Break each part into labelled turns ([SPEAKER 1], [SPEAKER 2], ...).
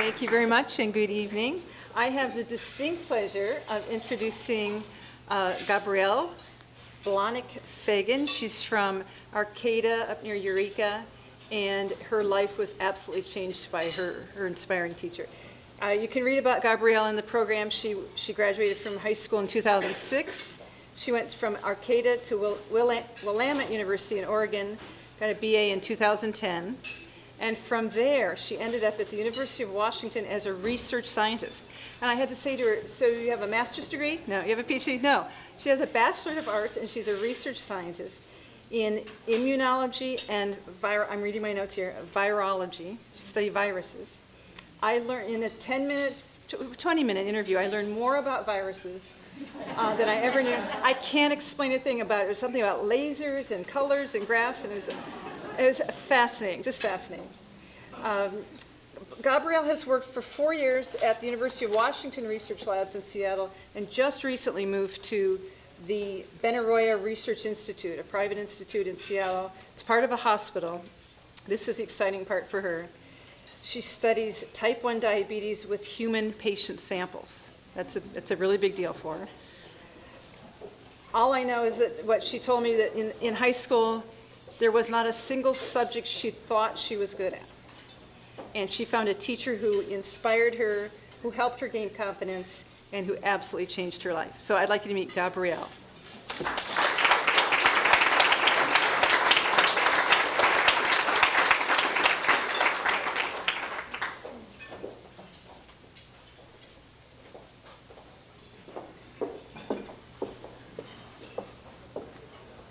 [SPEAKER 1] Thank you very much and good evening. I have the distinct pleasure of introducing Gabriele Blahnik-Fagan. She's from Arcata up near Eureka, and her life was absolutely changed by her inspiring teacher. You can read about Gabriele in the program. She graduated from high school in 2006. She went from Arcata to Willamette University in Oregon, got a BA in 2010. And from there, she ended up at the University of Washington as a research scientist. And I had to say to her, so you have a master's degree? No. You have a PhD? No. She has a Bachelor of Arts, and she's a research scientist in immunology and, I'm reading my notes here, virology. She studied viruses. I learned in a 20-minute interview, I learned more about viruses than I ever knew. I can't explain a thing about it. It was something about lasers and colors and graphs, and it was fascinating, just fascinating. Gabriele has worked for 4 years at the University of Washington Research Labs in Seattle and just recently moved to the Benaroya Research Institute, a private institute in Seattle. It's part of a hospital. This is the exciting part for her. She studies type 1 diabetes with human patient samples. That's a really big deal for her. All I know is that what she told me that in high school, there was not a single subject she thought she was good at. And she found a teacher who inspired her, who helped her gain confidence, and who absolutely changed her life. So I'd like you to meet Gabriele.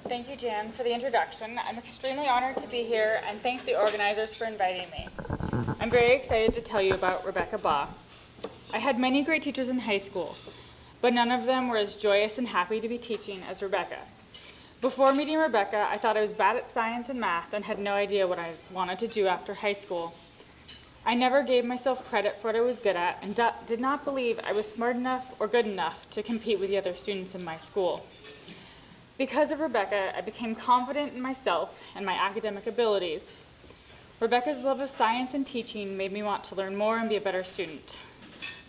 [SPEAKER 2] Thank you, Jan, for the introduction. I'm extremely honored to be here and thank the organizers for inviting me. I'm very excited to tell you about Rebecca Baugh. I had many great teachers in high school, but none of them were as joyous and happy to be teaching as Rebecca. Before meeting Rebecca, I thought I was bad at science and math and had no idea what I wanted to do after high school. I never gave myself credit for what I was good at and did not believe I was smart enough or good enough to compete with the other students in my school. Because of Rebecca, I became confident in myself and my academic abilities. Rebecca's love of science and teaching made me want to learn more and be a better student.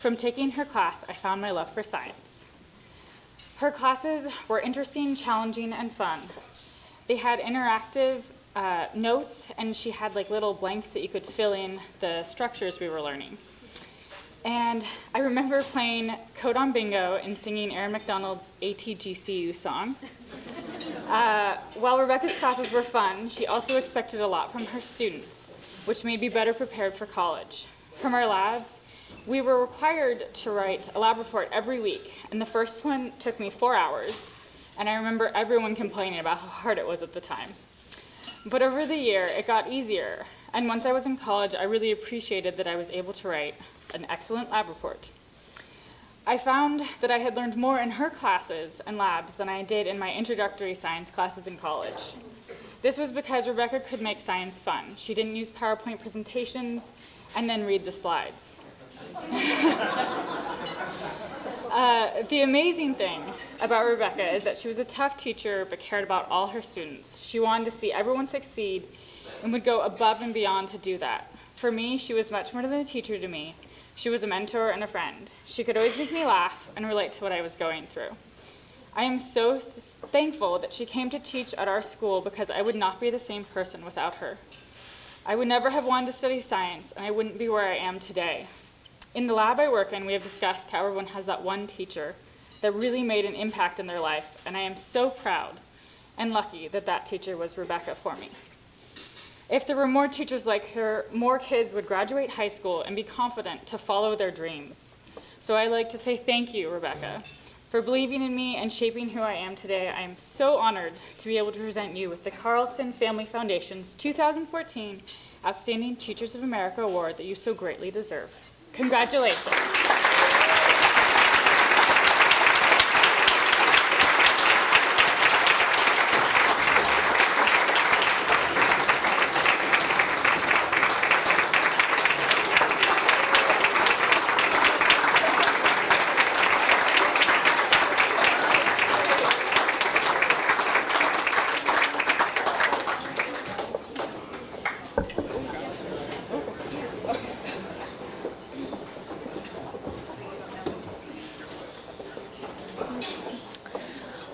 [SPEAKER 2] From taking her class, I found my love for science. Her classes were interesting, challenging, and fun. They had interactive notes, and she had like little blanks that you could fill in the structures we were learning. And I remember playing Code on Bingo and singing Aaron McDonald's ATGCU song. While Rebecca's classes were fun, she also expected a lot from her students, which made me better prepared for college. From our labs, we were required to write a lab report every week, and the first one took me 4 hours, and I remember everyone complaining about how hard it was at the time. But over the year, it got easier, and once I was in college, I really appreciated that I was able to write an excellent lab report. I found that I had learned more in her classes and labs than I did in my introductory science classes in college. This was because Rebecca could make science fun. She didn't use PowerPoint presentations and then read the slides. The amazing thing about Rebecca is that she was a tough teacher but cared about all her students. She wanted to see everyone succeed and would go above and beyond to do that. For me, she was much more than a teacher to me. She was a mentor and a friend. She could always make me laugh and relate to what I was going through. I am so thankful that she came to teach at our school because I would not be the same person without her. I would never have wanted to study science, and I wouldn't be where I am today. In the lab I work in, we have discussed how everyone has that one teacher that really made an impact in their life, and I am so proud and lucky that that teacher was Rebecca for me. If there were more teachers like her, more kids would graduate high school and be confident to follow their dreams. So I'd like to say thank you, Rebecca, for believing in me and shaping who I am today. I am so honored to be able to present you with the Carlston Family Foundation's 2014 Outstanding Teachers of America Award that you so greatly deserve. Congratulations.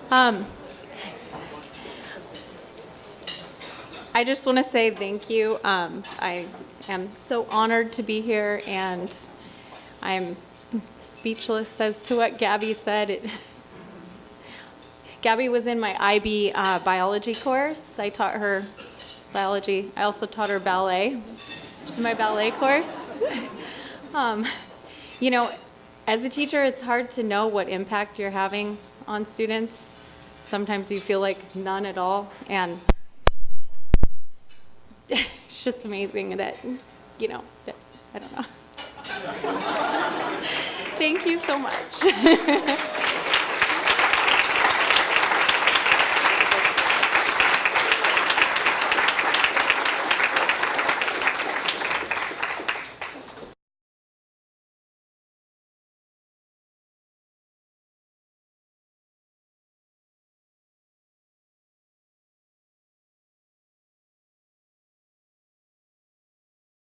[SPEAKER 3] Um, I just want to say thank you. I am so honored to be here, and I'm speechless as to what Gabby said. Gabby was in my IB biology course. I taught her biology. I also taught her ballet. She's in my ballet course. You know, as a teacher, it's hard to know what impact you're having on students. Sometimes you feel like none at all, and it's just amazing that, you know, I don't know. Thank you so much.